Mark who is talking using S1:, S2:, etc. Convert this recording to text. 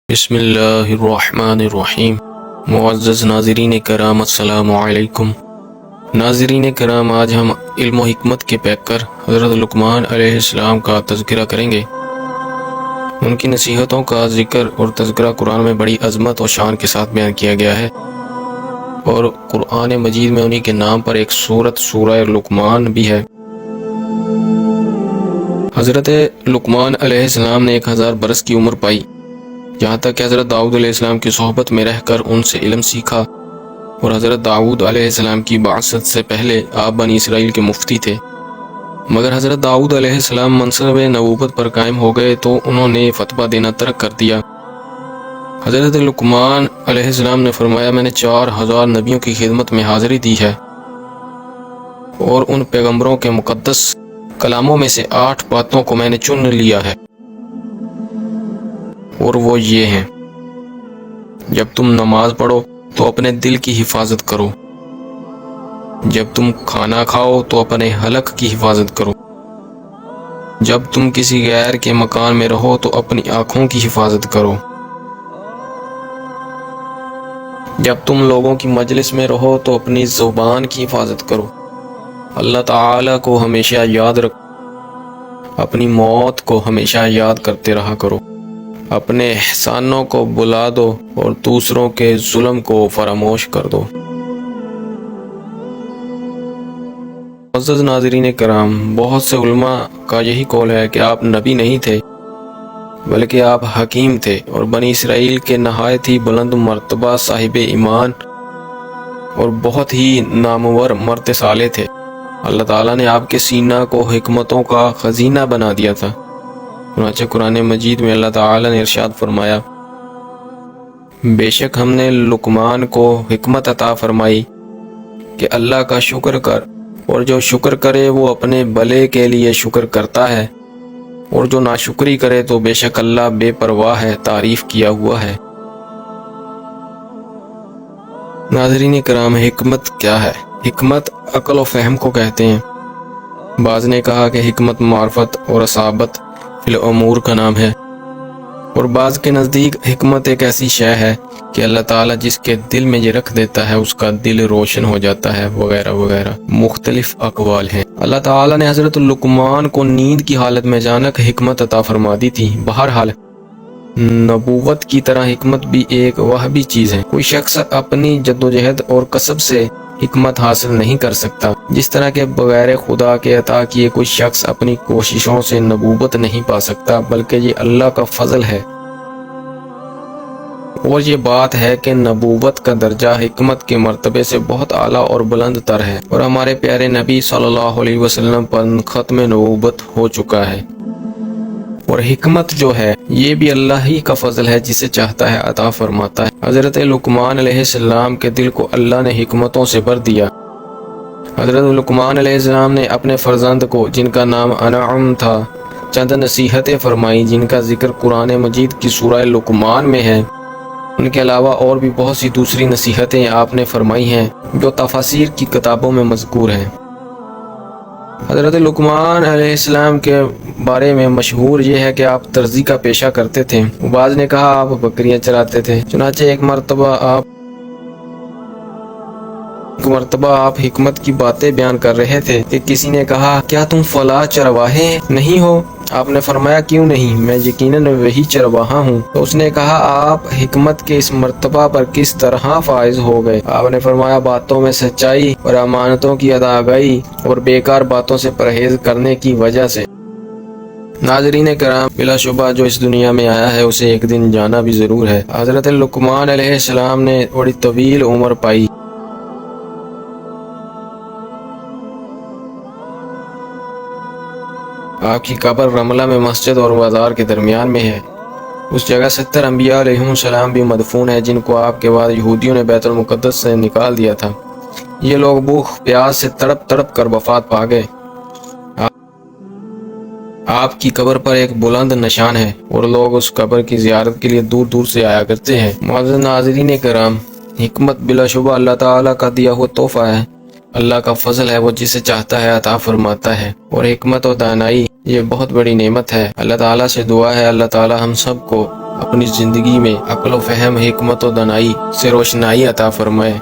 S1: بسم اللہ الرحمن الرحیم۔ معزز ناظرین کرام السلام علیکم۔ ناظرین کرام، آج ہم علم و حکمت کے پیکر حضرت لقمان علیہ السلام کا تذکرہ کریں گے۔ ان کی نصیحتوں کا ذکر اور تذکرہ قرآن میں بڑی عظمت اور شان کے ساتھ بیان کیا گیا ہے، اور قرآن مجید میں انہی کے نام پر ایک سورت سورہ لقمان بھی ہے۔ حضرت لقمان علیہ السلام نے 1000 برس کی عمر پائی، یہاں تک کہ حضرت داؤد علیہ السلام کی صحبت میں رہ کر ان سے علم سیکھا، اور حضرت داؤد علیہ السلام کی بعثت سے پہلے آپ بنی اسرائیل کے مفتی تھے۔ مگر حضرت داؤد علیہ السلام منصب نبوت پر قائم ہو گئے تو انہوں نے فتویٰ دینا ترک کر دیا۔ حضرت لقمان علیہ السلام نے فرمایا، میں نے 4000 نبیوں کی خدمت میں حاضری دی ہے، اور ان پیغمبروں کے مقدس کلاموں میں سے 8 باتوں کو میں نے چن لیا ہے، اور وہ یہ ہیں: جب تم نماز پڑھو تو اپنے دل کی حفاظت کرو، جب تم کھانا کھاؤ تو اپنے حلق کی حفاظت کرو، جب تم کسی غیر کے مکان میں رہو تو اپنی آنکھوں کی حفاظت کرو، جب تم لوگوں کی مجلس میں رہو تو اپنی زبان کی حفاظت کرو، اللہ تعالیٰ کو ہمیشہ یاد رکھو، اپنی موت کو ہمیشہ یاد کرتے رہا کرو، اپنے احسانوں کو بلا دو اور دوسروں کے ظلم کو فراموش کر دو۔ معزز ناظرین کرام، بہت سے علماء کا یہی قول ہے کہ آپ نبی نہیں تھے بلکہ آپ حکیم تھے، اور بنی اسرائیل کے نہایت ہی بلند مرتبہ صاحب ایمان اور بہت ہی نامور مرد صالح تھے۔ اللہ تعالیٰ نے آپ کے سینہ کو حکمتوں کا خزینہ بنا دیا تھا۔ چنانچہ قرآن مجید میں اللہ تعالیٰ نے ارشاد فرمایا، بے شک ہم نے لقمان کو حکمت عطا فرمائی کہ اللہ کا شکر کر، اور جو شکر کرے وہ اپنے بھلے کے لیے شکر کرتا ہے، اور جو ناشکری کرے تو بے شک اللہ بے پرواہ ہے، تعریف کیا ہوا ہے۔ ناظرین کرام، حکمت کیا ہے؟ حکمت عقل و فہم کو کہتے ہیں۔ بعض نے کہا کہ حکمت معرفت اور اصابت فی الامور کا نام ہے، اور بعض کے نزدیک حکمت ایک ایسی شے ہے کہ اللہ تعالیٰ جس کے دل میں یہ رکھ دیتا ہے اس کا دل روشن ہو جاتا ہے، وغیرہ وغیرہ مختلف اقوال ہیں۔ اللہ تعالیٰ نے حضرت لقمان کو نیند کی حالت میں اچانک حکمت عطا فرما دی تھی۔ بہرحال نبوت کی طرح حکمت بھی ایک وہبی چیز ہے۔ کوئی شخص اپنی جدوجہد اور کسب سے حکمت حاصل نہیں کر سکتا، جس طرح کہ بغیر خدا کے عطا کیے کوئی شخص اپنی کوششوں سے نبوت نہیں پا سکتا، بلکہ یہ اللہ کا فضل ہے۔ اور یہ بات ہے کہ نبوت کا درجہ حکمت کے مرتبے سے بہت اعلیٰ اور بلند تر ہے، اور ہمارے پیارے نبی صلی اللہ علیہ وسلم پر ختم نبوت ہو چکا ہے۔ اور حکمت جو ہے یہ بھی اللہ ہی کا فضل ہے، جسے چاہتا ہے عطا فرماتا ہے۔ حضرت لقمان علیہ السلام کے دل کو اللہ نے حکمتوں سے بھر دیا۔ حضرت لقمان علیہ السلام نے اپنے فرزند کو، جن کا نام انعام تھا، چند نصیحتیں فرمائیں، جن کا ذکر قرآن مجید کی سورہ لقمان میں ہے۔ ان کے علاوہ اور بھی بہت سی دوسری نصیحتیں آپ نے فرمائی ہیں جو تفاسیر کی کتابوں میں مذکور ہیں۔ حضرت لقمان علیہ السلام کے بارے میں مشہور یہ ہے کہ آپ درزی کا پیشہ کرتے تھے۔ بعض نے کہا آپ بکریاں چراتے تھے۔ چنانچہ ایک مرتبہ آپ حکمت کی باتیں بیان کر رہے تھے کہ کسی نے کہا، کیا تم فلاں چرواہے نہیں ہو؟ آپ نے فرمایا، کیوں نہیں، میں یقیناً وہی چرواہا ہوں۔ تو اس نے کہا، آپ حکمت کے اس مرتبہ پر کس طرح فائز ہو گئے؟ آپ نے فرمایا، باتوں میں سچائی اور امانتوں کی ادائیگی اور بیکار باتوں سے پرہیز کرنے کی وجہ سے۔ ناظرین کرام، بلا شبہ جو اس دنیا میں آیا ہے اسے ایک دن جانا بھی ضرور ہے۔ حضرت لقمان علیہ السلام نے بڑی طویل عمر پائی۔ آپ کی قبر رملہ میں مسجد اور بازار کے درمیان میں ہے۔ اس جگہ 70 انبیاء علیہ السلام بھی مدفون ہیں، جن کو آپ کے بعد یہودیوں نے بیت المقدس سے نکال دیا تھا۔ یہ لوگ بھوک پیاس سے تڑپ تڑپ کر وفات پا گئے۔ آپ کی قبر پر ایک بلند نشان ہے، اور لوگ اس قبر کی زیارت کے لیے دور دور سے آیا کرتے ہیں۔ معزز ناظرین کرام، حکمت بلا شبہ اللہ تعالیٰ کا دیا ہوا تحفہ ہے۔ اللہ کا فضل ہے، وہ جسے چاہتا ہے عطا فرماتا ہے، اور حکمت و دانائی یہ بہت بڑی نعمت ہے۔ اللہ تعالیٰ سے دعا ہے اللہ تعالیٰ ہم سب کو اپنی زندگی میں عقل و فہم، حکمت و دانائی سے روشنائی عطا فرمائے۔